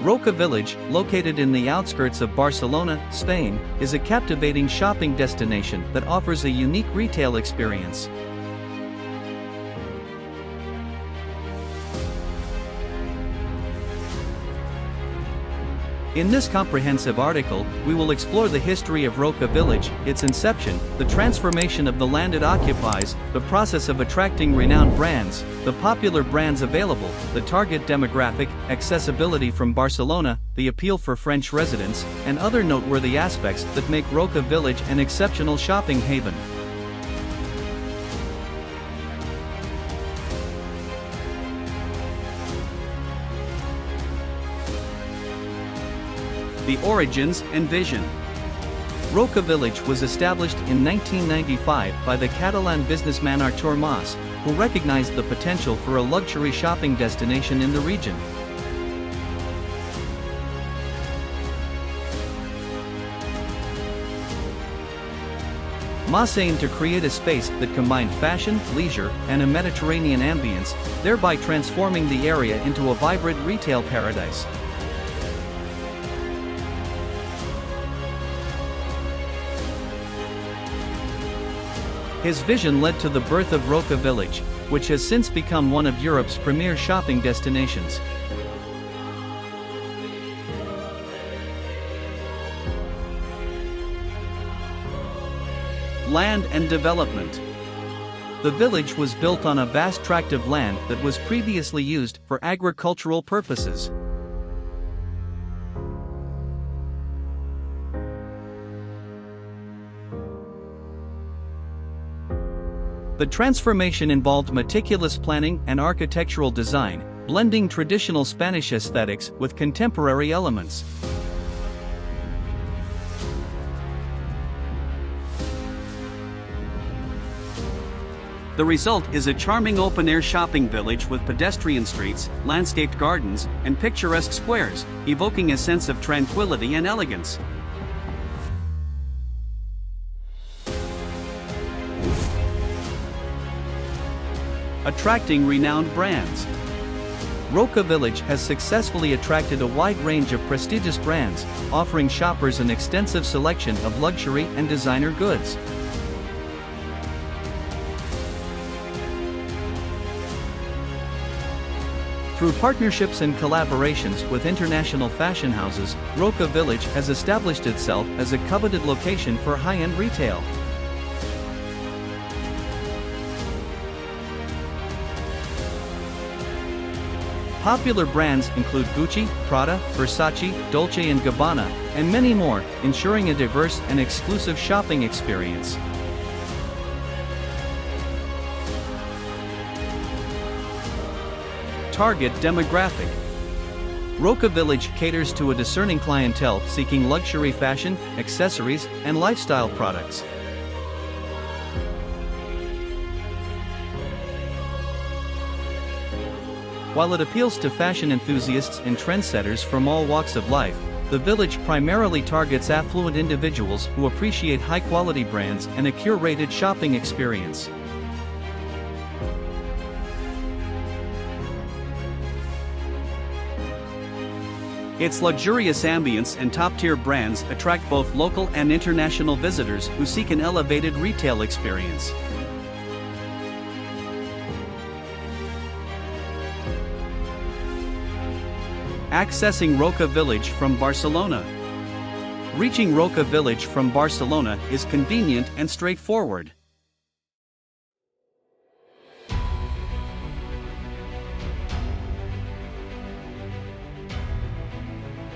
Rocka Village, located in the outskirts of Barcelona, Spain, is a captivating shopping destination that offers a unique retail experience. In this comprehensive article, we will explore the history of Rocka Village, its inception, the transformation of the land it occupies, the process of attracting renowned brands, the popular brands available, the target demographic, accessibility from Barcelona, the appeal for French residents, and other noteworthy aspects that make Rocka Village an exceptional shopping haven. The origins and vision. Rocka Village was established in 1995 by the Catalan businessman Artur Mas, who recognized the potential for a luxury shopping destination in the region. Mas aimed to create a space that combined fashion, leisure, and a Mediterranean ambience, thereby transforming the area into a vibrant retail paradise. His vision led to the birth of Rocka Village, which has since become one of Europe's premier shopping destinations. Land and development. The village was built on a vast tract of land that was previously used for agricultural purposes. The transformation involved meticulous planning and architectural design, blending traditional Spanish aesthetics with contemporary elements. The result is a charming open-air shopping village with pedestrian streets, landscaped gardens, and picturesque squares, evoking a sense of tranquility and elegance. Attracting renowned brands. Rocka Village has successfully attracted a wide range of prestigious brands, offering shoppers an extensive selection of luxury and designer goods. Through partnerships and collaborations with international fashion houses, Rocka Village has established itself as a coveted location for high-end retail. Popular brands include Gucci, Prada, Versace, Dolce & Gabbana, and many more, ensuring a diverse and exclusive shopping experience. Target demographic. Rocka Village caters to a discerning clientele seeking luxury fashion, accessories, and lifestyle products. While it appeals to fashion enthusiasts and trendsetters from all walks of life, the village primarily targets affluent individuals who appreciate high-quality brands and a curated shopping experience. Its luxurious ambience and top-tier brands attract both local and international visitors who seek an elevated retail experience. Accessing Rocka Village from Barcelona. Reaching Rocka Village from Barcelona is convenient and straightforward.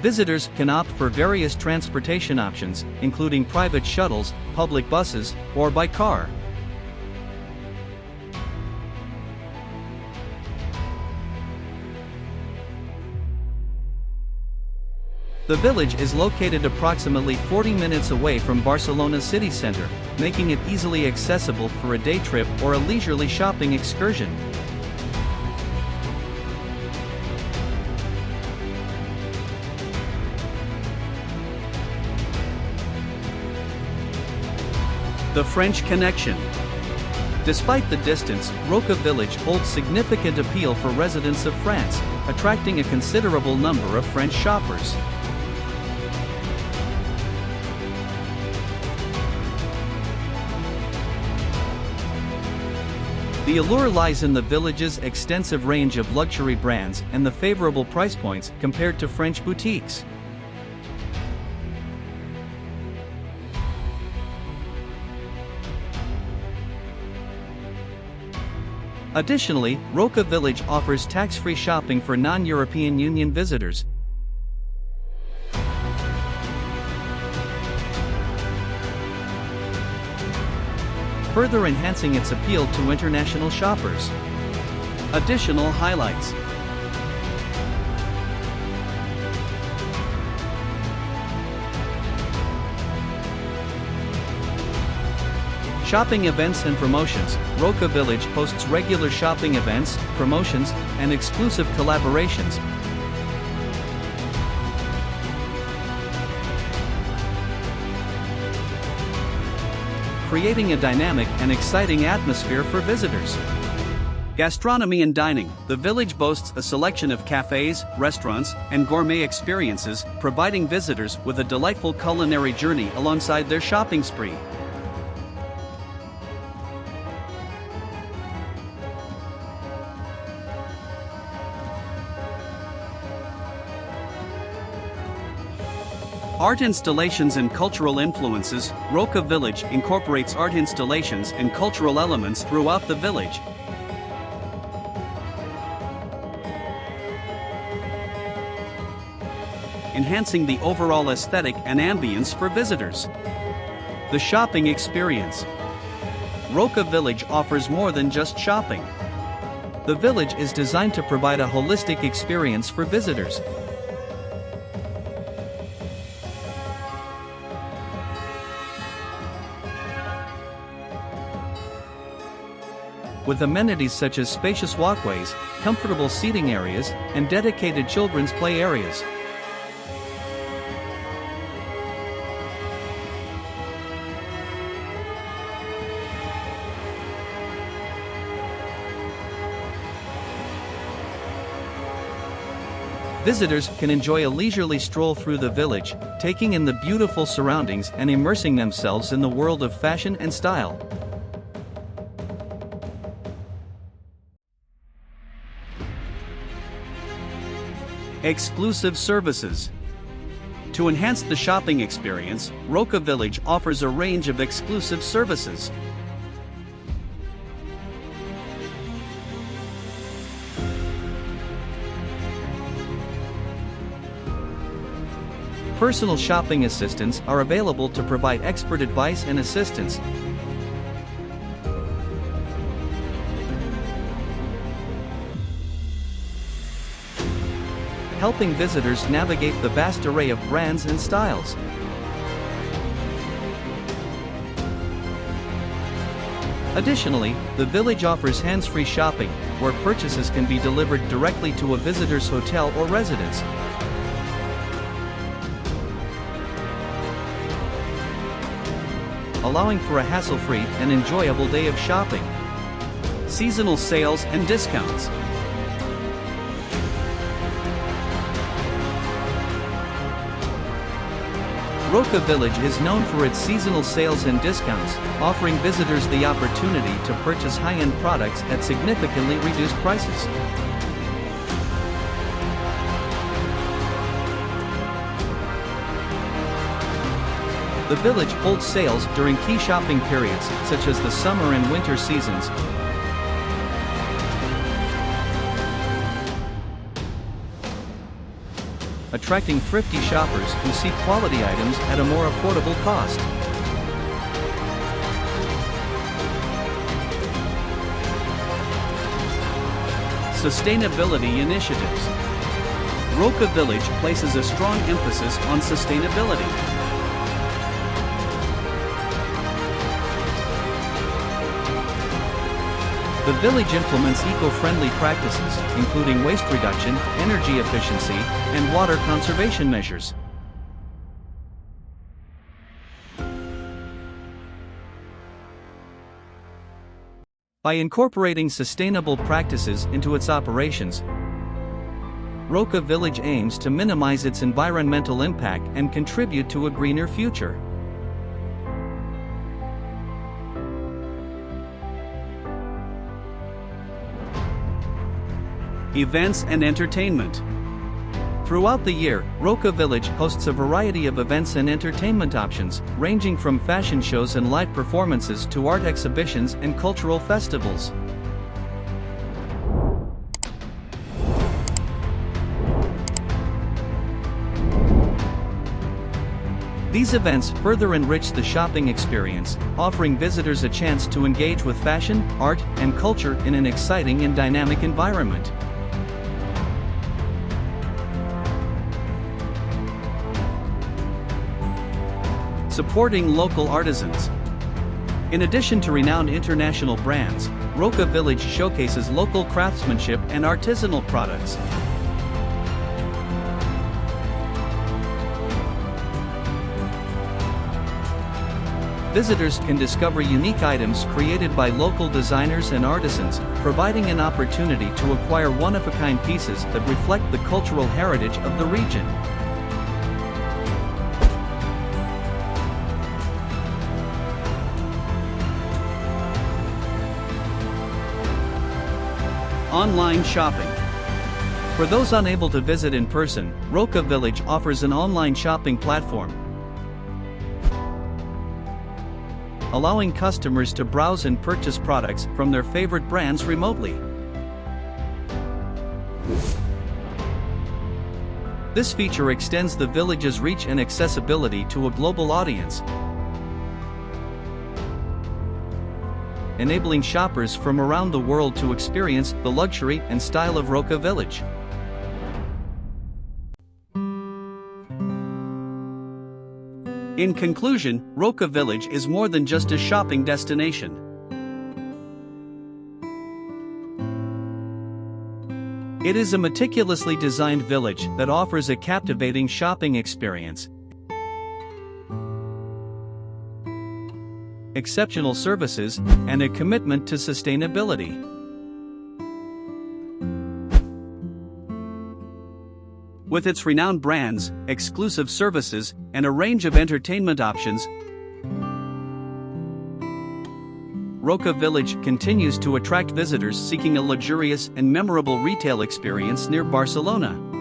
Visitors can opt for various transportation options, including private shuttles, public buses, or by car. The village is located approximately 40 minutes away from Barcelona's city center, making it easily accessible for a day trip or a leisurely shopping excursion. The French connection. Despite the distance, Rocka Village holds significant appeal for residents of France, attracting a considerable number of French shoppers. The allure lies in the village's extensive range of luxury brands and the favorable price points compared to French boutiques. Additionally, Rocka Village offers tax-free shopping for non-European Union visitors, further enhancing its appeal to international shoppers. Additional highlights. Shopping events and promotions. Rocka Village hosts regular shopping events, promotions, and exclusive collaborations, creating a dynamic and exciting atmosphere for visitors. Gastronomy and dining. The village boasts a selection of cafes, restaurants, and gourmet experiences, providing visitors with a delightful culinary journey alongside their shopping spree. Art installations and cultural influences. Rocka Village incorporates art installations and cultural elements throughout the village, enhancing the overall aesthetic and ambience for visitors. The shopping experience. Rocka Village offers more than just shopping. The village is designed to provide a holistic experience for visitors. With amenities such as spacious walkways, comfortable seating areas, and dedicated children's play areas. Visitors can enjoy a leisurely stroll through the village, taking in the beautiful surroundings and immersing themselves in the world of fashion and style. Exclusive services. To enhance the shopping experience, Rocka Village offers a range of exclusive services. Personal shopping assistants are available to provide expert advice and assistance, helping visitors navigate the vast array of brands and styles. Additionally, the village offers hands-free shopping, where purchases can be delivered directly to a visitor's hotel or residence, allowing for a hassle-free and enjoyable day of shopping. Seasonal sales and discounts. Rocka Village is known for its seasonal sales and discounts, offering visitors the opportunity to purchase high-end products at significantly reduced prices. The village holds sales during key shopping periods, such as the summer and winter seasons, attracting thrifty shoppers who seek quality items at a more affordable cost. Sustainability initiatives. Rocka Village places a strong emphasis on sustainability. The village implements eco-friendly practices, including waste reduction, energy efficiency, and water conservation measures. By incorporating sustainable practices into its operations, Rocka Village aims to minimize its environmental impact and contribute to a greener future. Events and entertainment. Throughout the year, Rocka Village hosts a variety of events and entertainment options, ranging from fashion shows and live performances to art exhibitions and cultural festivals. These events further enrich the shopping experience, offering visitors a chance to engage with fashion, art, and culture in an exciting and dynamic environment. Supporting local artisans. In addition to renowned international brands, Rocka Village showcases local craftsmanship and artisanal products. Visitors can discover unique items created by local designers and artisans, providing an opportunity to acquire one-of-a-kind pieces that reflect the cultural heritage of the region. Online shopping. For those unable to visit in person, Rocka Village offers an online shopping platform, allowing customers to browse and purchase products from their favorite brands remotely. This feature extends the village's reach and accessibility to a global audience, enabling shoppers from around the world to experience the luxury and style of Rocka Village. In conclusion, Rocka Village is more than just a shopping destination. It is a meticulously designed village that offers a captivating shopping experience, exceptional services, and a commitment to sustainability. With its renowned brands, exclusive services, and a range of entertainment options, Rocka Village continues to attract visitors seeking a luxurious and memorable retail experience near Barcelona.